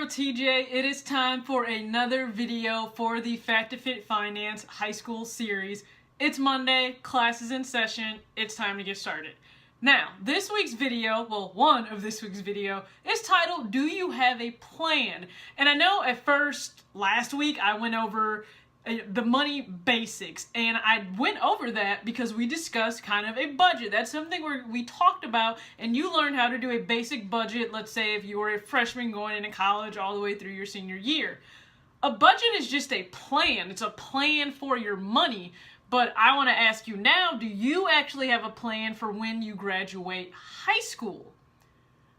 girl TJ. It is time for another video for the Fat2Fit Finance high school series. It's Monday, class is in session, it's time to get started. Now, this week's video, one of this week's video, is titled, Do You Have a Plan? And I know at first, last week, I went over the money basics, and I went over that because we discussed kind of a budget. That's something where we talked about, and you learned how to do a basic budget, let's say if you were a freshman going into college all the way through your senior year. A budget is just a plan. It's a plan for your money. But I want to ask you now, do you actually have a plan for when you graduate high school?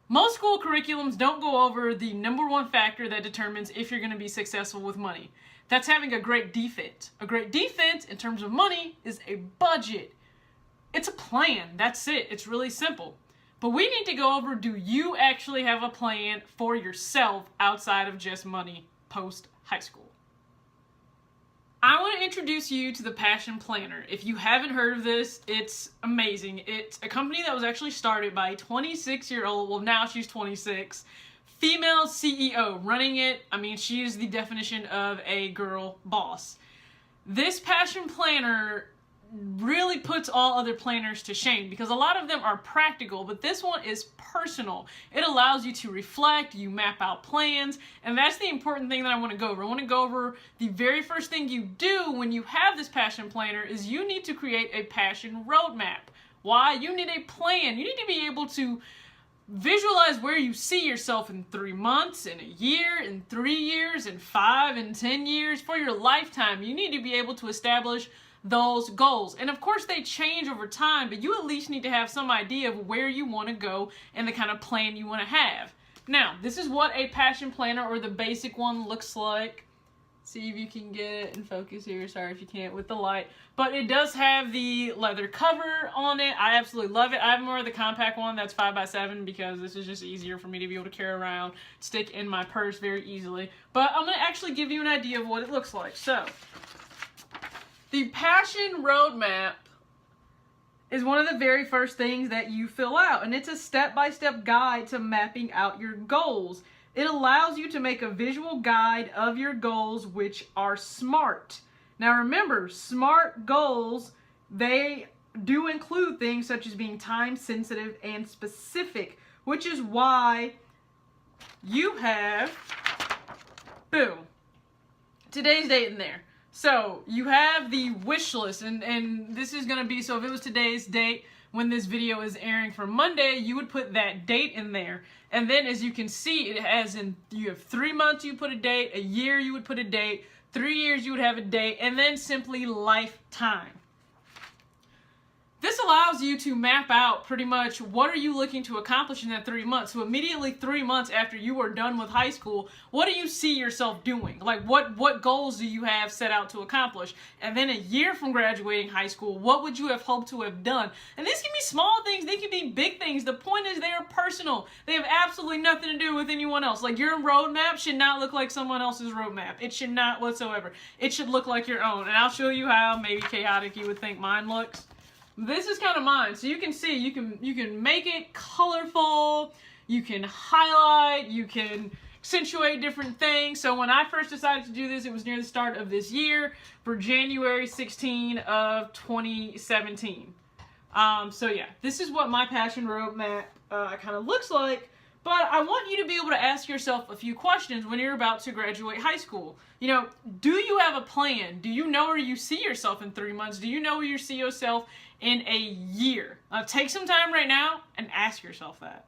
Most school curriculums don't go over the number one factor that determines if you're going to be successful with money. That's having a great defense. A great defense in terms of money is a budget. It's a plan. That's it. It's really simple. But we need to go over, do you actually have a plan for yourself outside of just money post high school? I want to introduce you to the Passion Planner. If you haven't heard of this, it's amazing. It's a company that was actually started by a 26-year-old, well now she's 26, female CEO running it. I mean, she is the definition of a girl boss. This Passion Planner really puts all other planners to shame because a lot of them are practical, but this one is personal. It allows you to reflect, you map out plans, and that's the important thing that I want to go over. I want to go over the very first thing you do when you have this Passion Planner is you need to create a passion roadmap. Why? You need a plan. You need to be able to visualize where you see yourself in 3 months, in a year, in 3 years, in 5 and 10 years, for your lifetime. You need to be able to establish those goals. And of course they change over time, but you at least need to have some idea of where you want to go and the kind of plan you want to have. Now, this is what a passion planner or the basic one looks like. See if you can get it in focus here. Sorry if you can't with the light. But it does have the leather cover on it. I absolutely love it. I have more of the compact one that's 5x7 because this is just easier for me to be able to carry around, stick in my purse very easily. But I'm going to actually give you an idea of what it looks like. So, the Passion Roadmap is one of the very first things that you fill out, and it's a step-by-step guide to mapping out your goals. It allows you to make a visual guide of your goals, which are SMART. Now remember, SMART goals, they do include things such as being time-sensitive and specific, which is why you have, boom, today's date in there. So, you have the wish list, and this is going to be, so if it was today's date, when this video is airing for Monday, you would put that date in there. And then as you can see, it has you have 3 months, you put a date, a year, you would put a date, 3 years, you would have a date, and then simply lifetime. This allows you to map out pretty much what are you looking to accomplish in that 3 months. So immediately 3 months after you are done with high school, what do you see yourself doing? Like what goals do you have set out to accomplish? And then a year from graduating high school, what would you have hoped to have done? And these can be small things, they can be big things. The point is they are personal. They have absolutely nothing to do with anyone else. Like your roadmap should not look like someone else's roadmap. It should not whatsoever. It should look like your own. And I'll show you how maybe chaotic you would think mine looks. This is kind of mine, so you can see, you can make it colorful, you can highlight, you can accentuate different things. So when I first decided to do this, it was near the start of this year, for January 16 of 2017. So yeah, this is what my passion roadmap kind of looks like. But I want you to be able to ask yourself a few questions when you're about to graduate high school. You know, do you have a plan? Do you know where you see yourself in 3 months? Do you know where you see yourself in a year? Take some time right now and ask yourself that.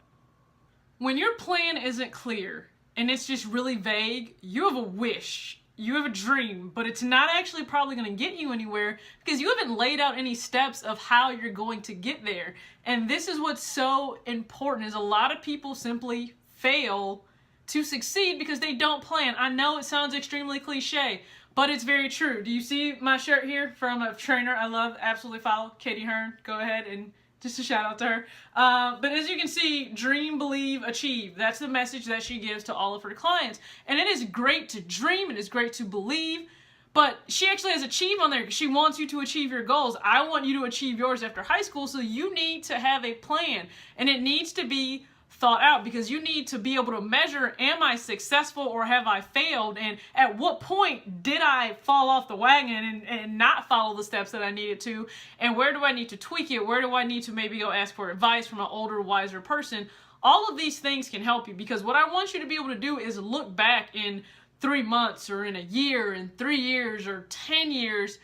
When your plan isn't clear and it's just really vague, you have a wish. You have a dream, but it's not actually probably going to get you anywhere because you haven't laid out any steps of how you're going to get there. And this is what's so important is a lot of people simply fail to succeed because they don't plan. I know it sounds extremely cliche, but it's very true. Do you see my shirt here from a trainer I love, absolutely follow, Katie Hearn? Go ahead and just a shout out to her. But as you can see, dream, believe, achieve. That's the message that she gives to all of her clients. And it is great to dream, it is great to believe, but she actually has achieve on there because she wants you to achieve your goals. I want you to achieve yours after high school, so you need to have a plan. And it needs to be thought out, because you need to be able to measure, am I successful or have I failed, and at what point did I fall off the wagon and not follow the steps that I needed to, and where do I need to tweak it, where do I need to maybe go ask for advice from an older, wiser person. All of these things can help you, because what I want you to be able to do is look back in 3 months or in a year, in 3 years or 10 years,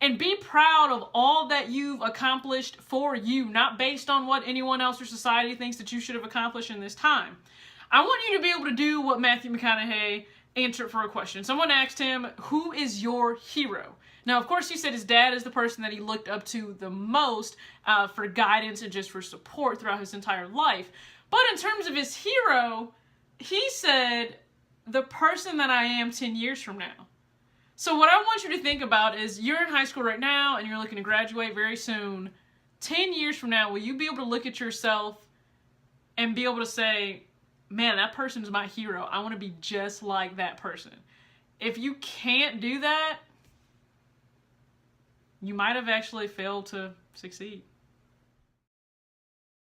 and be proud of all that you've accomplished for you, not based on what anyone else or society thinks that you should have accomplished in this time. I want you to be able to do what Matthew McConaughey answered for a question. Someone asked him, who is your hero? Now, of course, he said his dad is the person that he looked up to the most for guidance and just for support throughout his entire life. But in terms of his hero, he said, the person that I am 10 years from now. So what I want you to think about is, you're in high school right now and you're looking to graduate very soon. 10 years from now, will you be able to look at yourself and be able to say, man, that person's my hero. I want to be just like that person. If you can't do that, you might have actually failed to succeed.